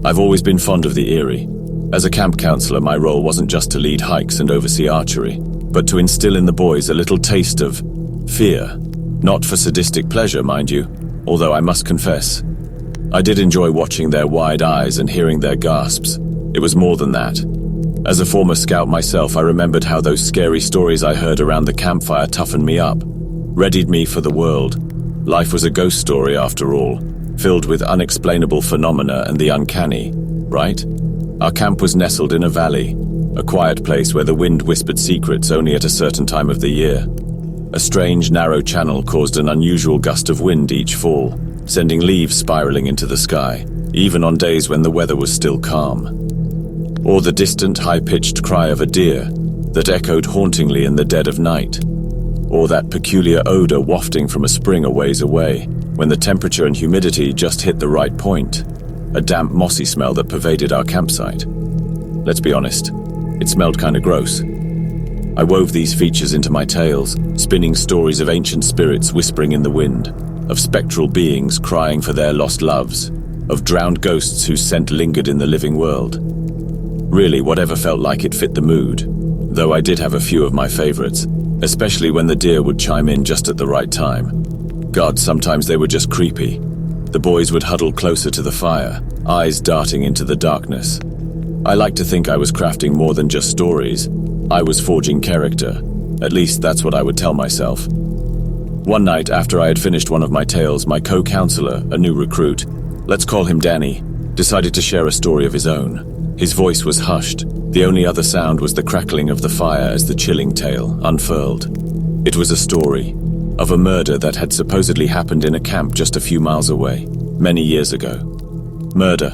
I've always been fond of the eerie. As a camp counselor, my role wasn't just to lead hikes and oversee archery, but to instill in the boys a little taste of fear. Not for sadistic pleasure, mind you, although I must confess, I did enjoy watching their wide eyes and hearing their gasps. It was more than that. As a former scout myself, I remembered how those scary stories I heard around the campfire toughened me up, readied me for the world. Life was a ghost story after all, filled with unexplainable phenomena and the uncanny, right? Our camp was nestled in a valley, a quiet place where the wind whispered secrets only at a certain time of the year. A strange, narrow channel caused an unusual gust of wind each fall, sending leaves spiraling into the sky, even on days when the weather was still calm. Or the distant, high-pitched cry of a deer that echoed hauntingly in the dead of night. Or that peculiar odor wafting from a spring a ways away, when the temperature and humidity just hit the right point. A damp, mossy smell that pervaded our campsite. Let's be honest, it smelled kinda gross. I wove these features into my tales, spinning stories of ancient spirits whispering in the wind, of spectral beings crying for their lost loves, of drowned ghosts whose scent lingered in the living world. Really, whatever felt like it fit the mood, though I did have a few of my favorites, especially when the deer would chime in just at the right time. God, sometimes they were just creepy. The boys would huddle closer to the fire, eyes darting into the darkness. I like to think I was crafting more than just stories. I was forging character. At least that's what I would tell myself. One night, after I had finished one of my tales, my co-counselor, a new recruit, let's call him Danny, decided to share a story of his own. His voice was hushed. The only other sound was the crackling of the fire as the chilling tale unfurled. It was a story of a murder that had supposedly happened in a camp just a few miles away, many years ago. Murder,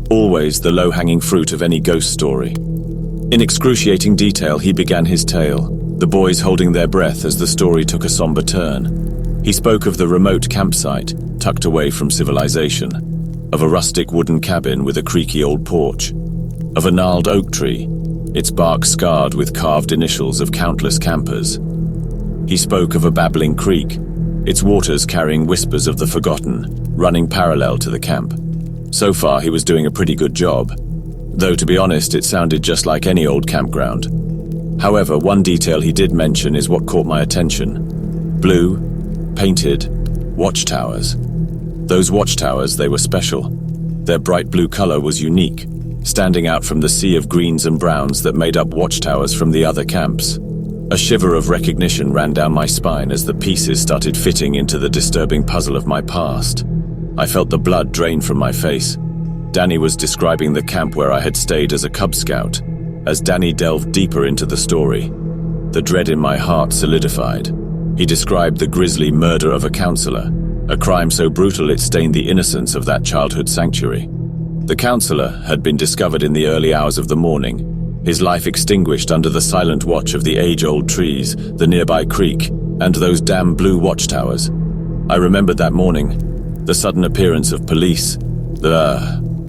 always the low-hanging fruit of any ghost story. In excruciating detail, he began his tale, the boys holding their breath as the story took a somber turn. He spoke of the remote campsite, tucked away from civilization, of a rustic wooden cabin with a creaky old porch, of a gnarled oak tree, its bark scarred with carved initials of countless campers. He spoke of a babbling creek, its waters carrying whispers of the forgotten, running parallel to the camp. So far, he was doing a pretty good job, though to be honest, it sounded just like any old campground. However, one detail he did mention is what caught my attention. Blue, painted, watchtowers. Those watchtowers, they were special. Their bright blue color was unique, standing out from the sea of greens and browns that made up watchtowers from the other camps. A shiver of recognition ran down my spine as the pieces started fitting into the disturbing puzzle of my past. I felt the blood drain from my face. Danny was describing the camp where I had stayed as a Cub Scout. As Danny delved deeper into the story, the dread in my heart solidified. He described the grisly murder of a counselor, a crime so brutal it stained the innocence of that childhood sanctuary. The counselor had been discovered in the early hours of the morning, his life extinguished under the silent watch of the age-old trees, the nearby creek, and those damn blue watchtowers. I remembered that morning, the sudden appearance of police, the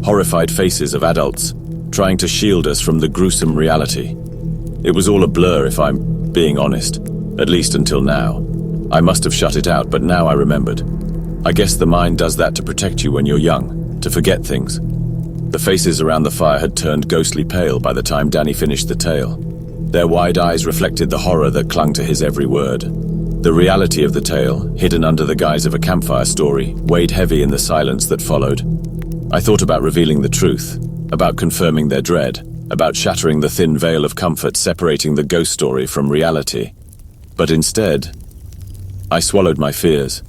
horrified faces of adults, trying to shield us from the gruesome reality. It was all a blur, if I'm being honest, at least until now. I must have shut it out, but now I remembered. I guess the mind does that to protect you when you're young, to forget things. The faces around the fire had turned ghostly pale by the time Danny finished the tale. Their wide eyes reflected the horror that clung to his every word. The reality of the tale, hidden under the guise of a campfire story, weighed heavy in the silence that followed. I thought about revealing the truth, about confirming their dread, about shattering the thin veil of comfort separating the ghost story from reality. But instead, I swallowed my fears.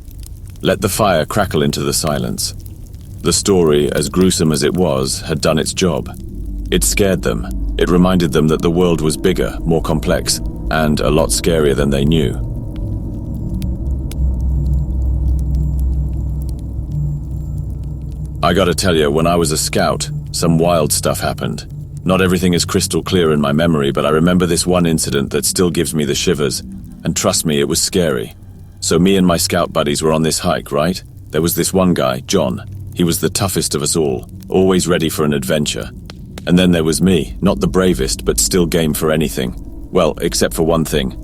Let the fire crackle into the silence. The story, as gruesome as it was, had done its job. It scared them. It reminded them that the world was bigger, more complex, and a lot scarier than they knew. I gotta tell you, when I was a scout, some wild stuff happened. Not everything is crystal clear in my memory, but I remember this one incident that still gives me the shivers. And trust me, it was scary. So me and my scout buddies were on this hike, right? There was this one guy, John. He was the toughest of us all, always ready for an adventure. And then there was me, not the bravest, but still game for anything. Well, except for one thing.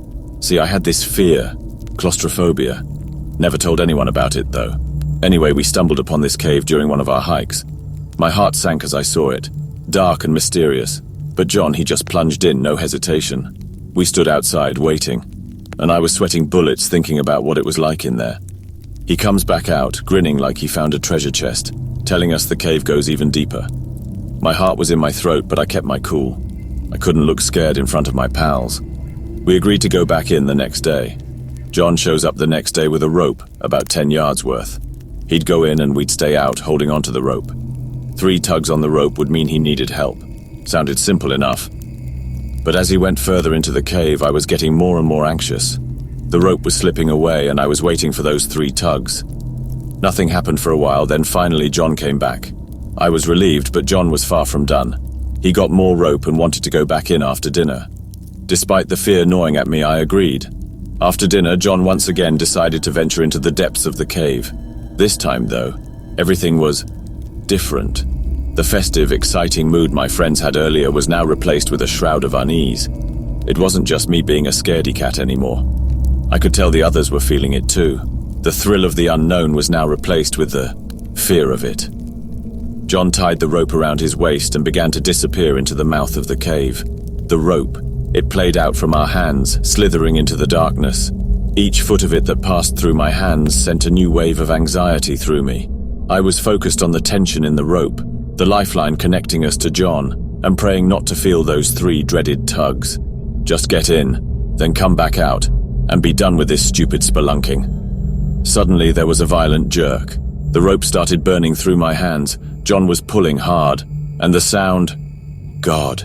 See, I had this fear, claustrophobia. Never told anyone about it, though. Anyway, we stumbled upon this cave during one of our hikes. My heart sank as I saw it, dark and mysterious. But John, he just plunged in, no hesitation. We stood outside, waiting, and I was sweating bullets thinking about what it was like in there. He comes back out, grinning like he found a treasure chest, telling us the cave goes even deeper. My heart was in my throat, but I kept my cool. I couldn't look scared in front of my pals. We agreed to go back in the next day. John shows up the next day with a rope, about 10 yards worth. He'd go in and we'd stay out, holding onto the rope. 3 tugs on the rope would mean he needed help. Sounded simple enough. But as he went further into the cave, I was getting more and more anxious. The rope was slipping away and I was waiting for those 3 tugs. Nothing happened for a while, then finally John came back. I was relieved, but John was far from done. He got more rope and wanted to go back in after dinner. Despite the fear gnawing at me, I agreed. After dinner, John once again decided to venture into the depths of the cave. This time, though, everything was different. The festive, exciting mood my friends had earlier was now replaced with a shroud of unease. It wasn't just me being a scaredy cat anymore. I could tell the others were feeling it too. The thrill of the unknown was now replaced with the fear of it. John tied the rope around his waist and began to disappear into the mouth of the cave. The rope, it played out from our hands, slithering into the darkness. Each foot of it that passed through my hands sent a new wave of anxiety through me. I was focused on the tension in the rope, the lifeline connecting us to John, and praying not to feel those 3 dreaded tugs. Just get in, then come back out, and be done with this stupid spelunking. Suddenly there was a violent jerk. The rope started burning through my hands. John was pulling hard, and the sound... God.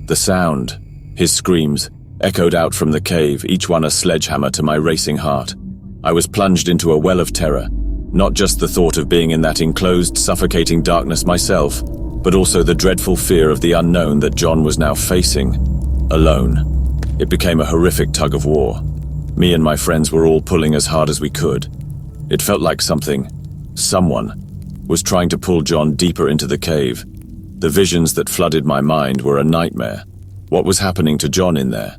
The sound, his screams, echoed out from the cave, each one a sledgehammer to my racing heart. I was plunged into a well of terror. Not just the thought of being in that enclosed, suffocating darkness myself, but also the dreadful fear of the unknown that John was now facing, alone. It became a horrific tug of war. Me and my friends were all pulling as hard as we could. It felt like someone, was trying to pull John deeper into the cave. The visions that flooded my mind were a nightmare. What was happening to John in there?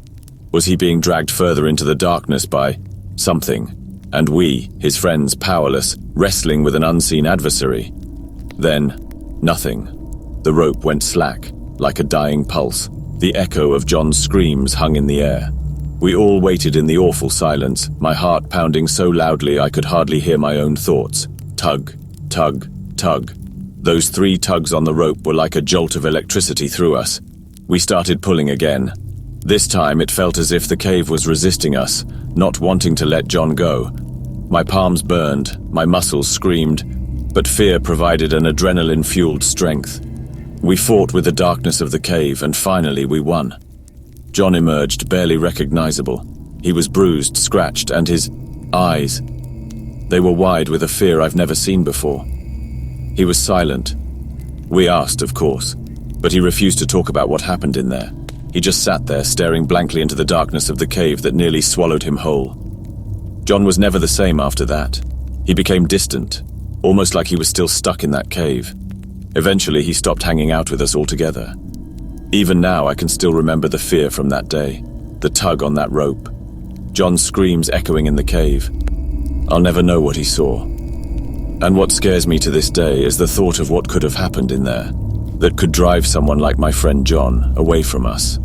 Was he being dragged further into the darkness by something? And we, his friends, powerless, wrestling with an unseen adversary. Then, nothing. The rope went slack, like a dying pulse. The echo of John's screams hung in the air. We all waited in the awful silence, my heart pounding so loudly I could hardly hear my own thoughts. Tug, tug, tug. Those 3 tugs on the rope were like a jolt of electricity through us. We started pulling again. This time it felt as if the cave was resisting us, not wanting to let John go. My palms burned, my muscles screamed, but fear provided an adrenaline-fueled strength. We fought with the darkness of the cave, and finally we won. John emerged, barely recognizable. He was bruised, scratched, and his eyes, they were wide with a fear I've never seen before. He was silent. We asked, of course, but he refused to talk about what happened in there. He just sat there, staring blankly into the darkness of the cave that nearly swallowed him whole. John was never the same after that. He became distant, almost like he was still stuck in that cave. Eventually, he stopped hanging out with us altogether. Even now, I can still remember the fear from that day, the tug on that rope, John's screams echoing in the cave. I'll never know what he saw. And what scares me to this day is the thought of what could have happened in there, that could drive someone like my friend John away from us.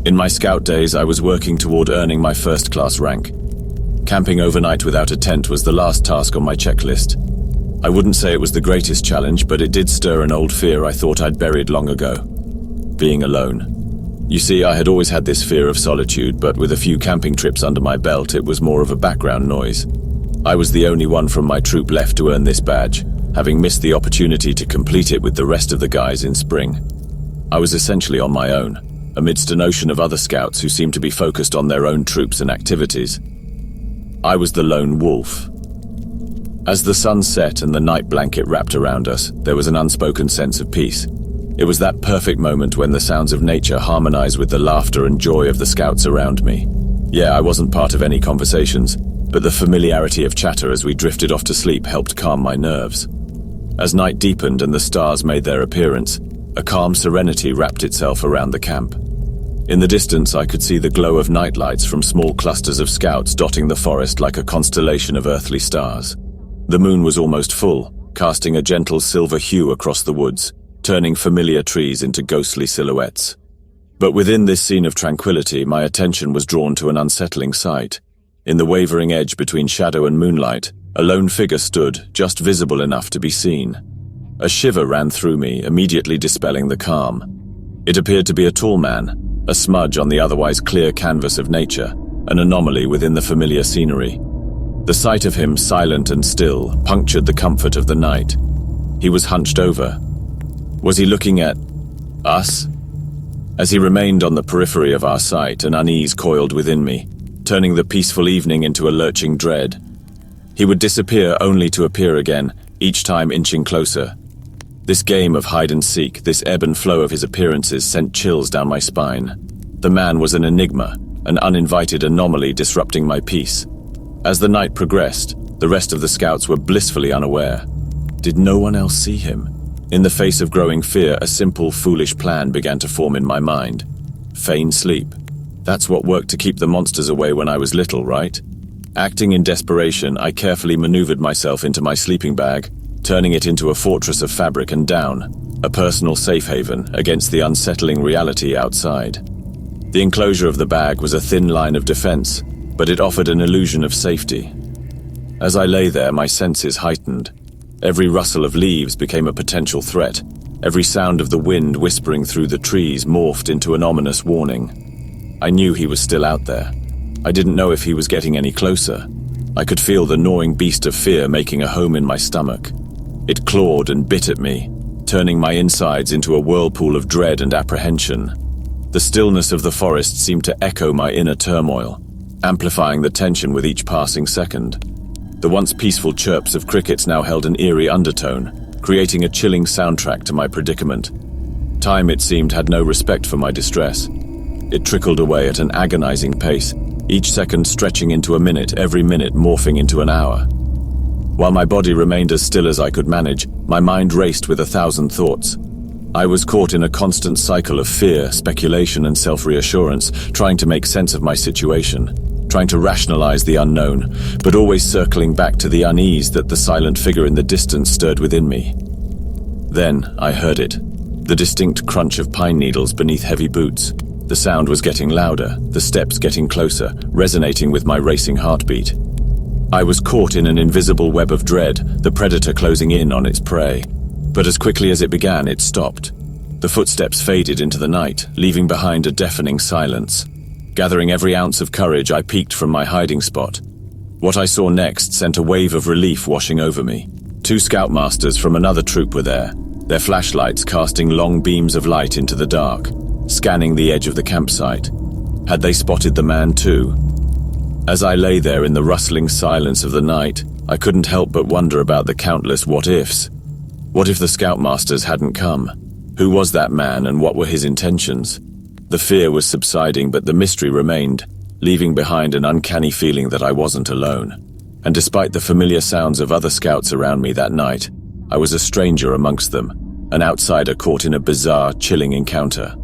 In my scout days, I was working toward earning my first-class rank. Camping overnight without a tent was the last task on my checklist. I wouldn't say it was the greatest challenge, but it did stir an old fear I thought I'd buried long ago. Being alone. You see, I had always had this fear of solitude, but with a few camping trips under my belt, it was more of a background noise. I was the only one from my troop left to earn this badge, having missed the opportunity to complete it with the rest of the guys in spring. I was essentially on my own, amidst an ocean of other scouts who seemed to be focused on their own troops and activities. I was the lone wolf. As the sun set and the night blanket wrapped around us, there was an unspoken sense of peace. It was that perfect moment when the sounds of nature harmonized with the laughter and joy of the scouts around me. Yeah, I wasn't part of any conversations, but the familiarity of chatter as we drifted off to sleep helped calm my nerves. As night deepened and the stars made their appearance, a calm serenity wrapped itself around the camp. In the distance, I could see the glow of nightlights from small clusters of scouts dotting the forest like a constellation of earthly stars. The moon was almost full, casting a gentle silver hue across the woods, turning familiar trees into ghostly silhouettes. But within this scene of tranquility, my attention was drawn to an unsettling sight. In the wavering edge between shadow and moonlight, a lone figure stood, just visible enough to be seen. A shiver ran through me, immediately dispelling the calm. It appeared to be a tall man, a smudge on the otherwise clear canvas of nature, an anomaly within the familiar scenery. The sight of him, silent and still, punctured the comfort of the night. He was hunched over. Was he looking at us? As he remained on the periphery of our sight, an unease coiled within me, turning the peaceful evening into a lurching dread. He would disappear only to appear again, each time inching closer. This game of hide and seek, this ebb and flow of his appearances sent chills down my spine. The man was an enigma, an uninvited anomaly disrupting my peace. As the night progressed, the rest of the scouts were blissfully unaware. Did no one else see him? In the face of growing fear, a simple, foolish plan began to form in my mind. Feign sleep. That's what worked to keep the monsters away when I was little, right? Acting in desperation, I carefully maneuvered myself into my sleeping bag, turning it into a fortress of fabric and down, a personal safe haven against the unsettling reality outside. The enclosure of the bag was a thin line of defense, but it offered an illusion of safety. As I lay there, my senses heightened. Every rustle of leaves became a potential threat. Every sound of the wind whispering through the trees morphed into an ominous warning. I knew he was still out there. I didn't know if he was getting any closer. I could feel the gnawing beast of fear making a home in my stomach. It clawed and bit at me, turning my insides into a whirlpool of dread and apprehension. The stillness of the forest seemed to echo my inner turmoil, amplifying the tension with each passing second. The once peaceful chirps of crickets now held an eerie undertone, creating a chilling soundtrack to my predicament. Time, it seemed, had no respect for my distress. It trickled away at an agonizing pace, each second stretching into a minute, every minute morphing into an hour. While my body remained as still as I could manage, my mind raced with 1,000 thoughts. I was caught in a constant cycle of fear, speculation, and self-reassurance, trying to make sense of my situation, trying to rationalize the unknown, but always circling back to the unease that the silent figure in the distance stirred within me. Then I heard it, the distinct crunch of pine needles beneath heavy boots. The sound was getting louder, the steps getting closer, resonating with my racing heartbeat. I was caught in an invisible web of dread, the predator closing in on its prey. But as quickly as it began, it stopped. The footsteps faded into the night, leaving behind a deafening silence. Gathering every ounce of courage, I peeked from my hiding spot. What I saw next sent a wave of relief washing over me. 2 scoutmasters from another troop were there, their flashlights casting long beams of light into the dark, scanning the edge of the campsite. Had they spotted the man too? As I lay there in the rustling silence of the night, I couldn't help but wonder about the countless what-ifs. What if the scoutmasters hadn't come? Who was that man and what were his intentions? The fear was subsiding, but the mystery remained, leaving behind an uncanny feeling that I wasn't alone. And despite the familiar sounds of other scouts around me that night, I was a stranger amongst them, an outsider caught in a bizarre, chilling encounter.